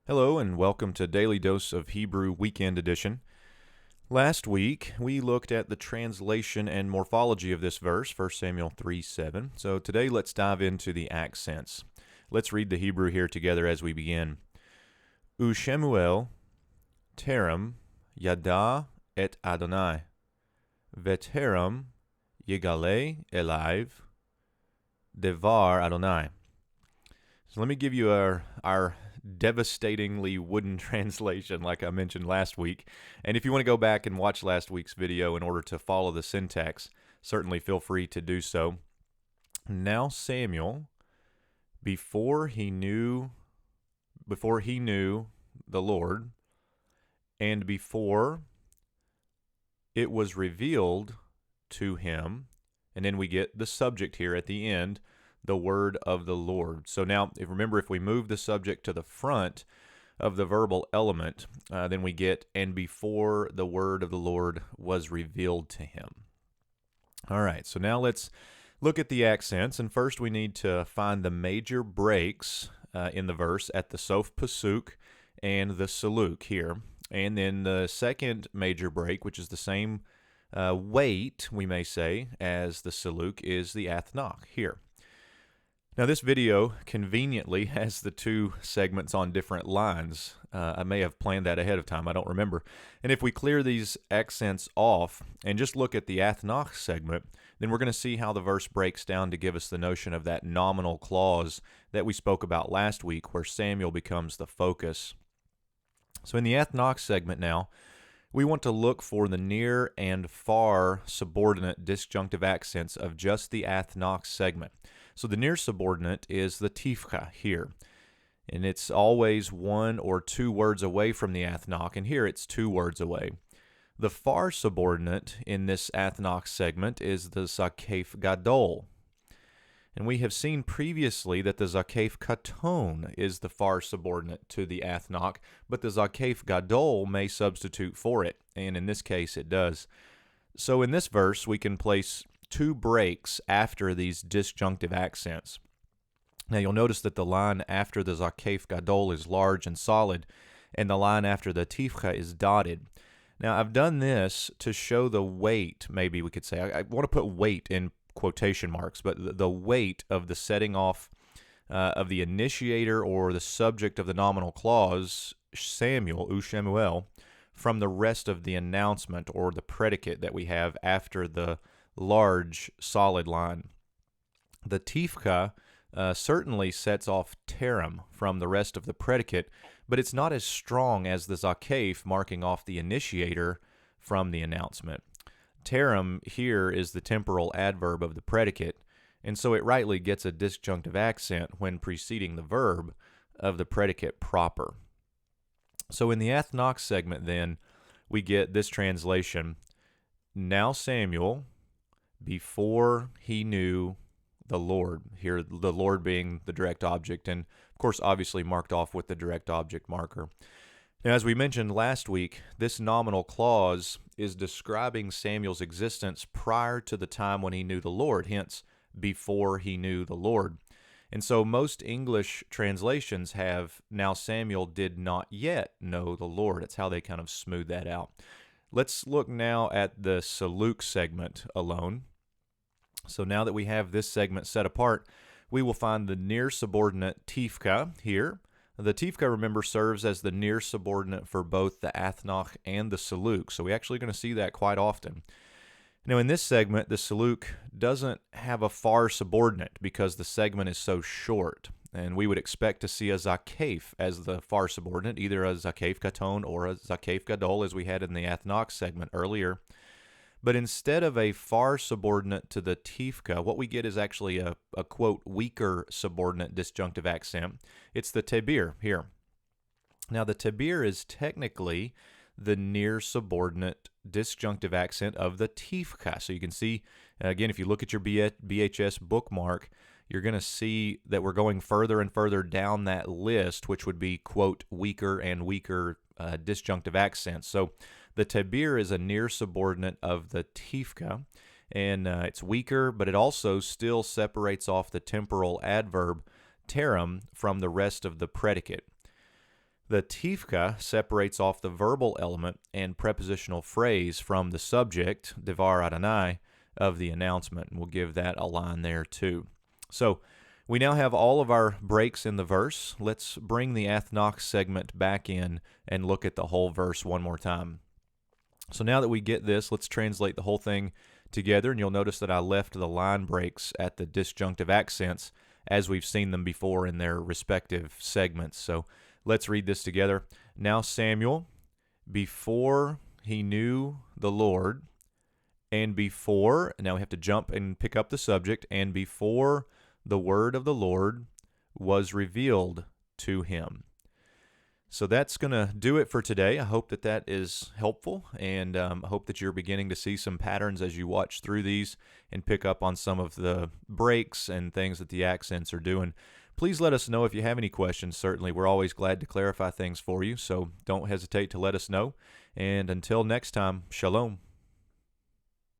Hello and welcome to Daily Dose of Hebrew Weekend Edition. Last week, we looked at the translation and morphology of this verse, 1 Samuel 3:7. So today, let's dive into the accents. Let's read the Hebrew here together as we begin. Shemuel terem yada et Adonai, veterem yigale elaiv devar Adonai. So let me give you our devastatingly wooden translation like I mentioned last week. And if you want to go back and watch last week's video in order to follow the syntax, certainly feel free to do so. Now Samuel, before he knew the Lord, and before it was revealed to him, and then we get the subject here at the end, the word of the Lord. So now, if we move the subject to the front of the verbal element, then we get, and before the word of the Lord was revealed to him. All right, so now let's look at the accents. And first we need to find the major breaks in the verse at the sof pasuq and the saluk here. And then the second major break, which is the same weight, we may say, as the saluk, is the athnach here. Now this video conveniently has the two segments on different lines. I may have planned that ahead of time, I don't remember. And if we clear these accents off and just look at the athnach segment, then we're going to see how the verse breaks down to give us the notion of that nominal clause that we spoke about last week, where Samuel becomes the focus. So in the athnach segment now, we want to look for the near and far subordinate disjunctive accents of just the athnach segment. So the near subordinate is the tifcha here, and it's always one or two words away from the athnach, and here it's 2 words away. The far subordinate in this athnach segment is the zakef gadol, and we have seen previously that the zakef katon is the far subordinate to the athnach, but the zakef gadol may substitute for it, and in this case it does. So in this verse we can place 2 breaks after these disjunctive accents. Now you'll notice that the line after the zakef gadol is large and solid, and the line after the tifcha is dotted. Now I've done this to show the weight, maybe we could say. I want to put weight in quotation marks, but the weight of the setting off of the initiator or the subject of the nominal clause, Samuel, Shemuel, from the rest of the announcement or the predicate that we have after the large, solid line. The tifcha certainly sets off terem from the rest of the predicate, but it's not as strong as the zakef marking off the initiator from the announcement. Terem here is the temporal adverb of the predicate, and so it rightly gets a disjunctive accent when preceding the verb of the predicate proper. So in the athnach segment then, we get this translation: now Samuel, before he knew the Lord, here the Lord being the direct object, and of course obviously marked off with the direct object marker. Now, as we mentioned last week, this nominal clause is describing Samuel's existence prior to the time when he knew the Lord, hence before he knew the Lord. And so most English translations have, now Samuel did not yet know the Lord. It's how they kind of smooth that out. Let's look now at the saluk segment alone. So now that we have this segment set apart, we will find the near subordinate tifcha here. The tifcha, remember, serves as the near subordinate for both the athnach and the saluk. So we're actually going to see that quite often. Now in this segment, the saluk doesn't have a far subordinate because the segment is so short. And we would expect to see a zakef as the far subordinate, either a zakef katon or a zakef gadol, as we had in the athnach segment earlier. But instead of a far subordinate to the tifcha, what we get is actually a quote, weaker subordinate disjunctive accent. It's the tebir here. Now the tebir is technically the near subordinate disjunctive accent of the tifcha. So you can see, again, if you look at your BHS bookmark, you're going to see that we're going further and further down that list, which would be, quote, weaker and weaker disjunctive accents. So the tebir is a near subordinate of the tifcha, and it's weaker, but it also still separates off the temporal adverb terem from the rest of the predicate. The tifka separates off the verbal element and prepositional phrase from the subject, devar Adonai, of the announcement. And we'll give that a line there too. So we now have all of our breaks in the verse. Let's bring the athnach segment back in and look at the whole verse one more time. So now that we get this, let's translate the whole thing together, and you'll notice that I left the line breaks at the disjunctive accents as we've seen them before in their respective segments. So let's read this together. Now Samuel, before he knew the Lord, and before, now we have to jump and pick up the subject, and before the word of the Lord was revealed to him. So that's going to do it for today. I hope that that is helpful, and I hope that you're beginning to see some patterns as you watch through these and pick up on some of the breaks and things that the accents are doing. Please let us know if you have any questions. Certainly, we're always glad to clarify things for you, so don't hesitate to let us know. And until next time, shalom.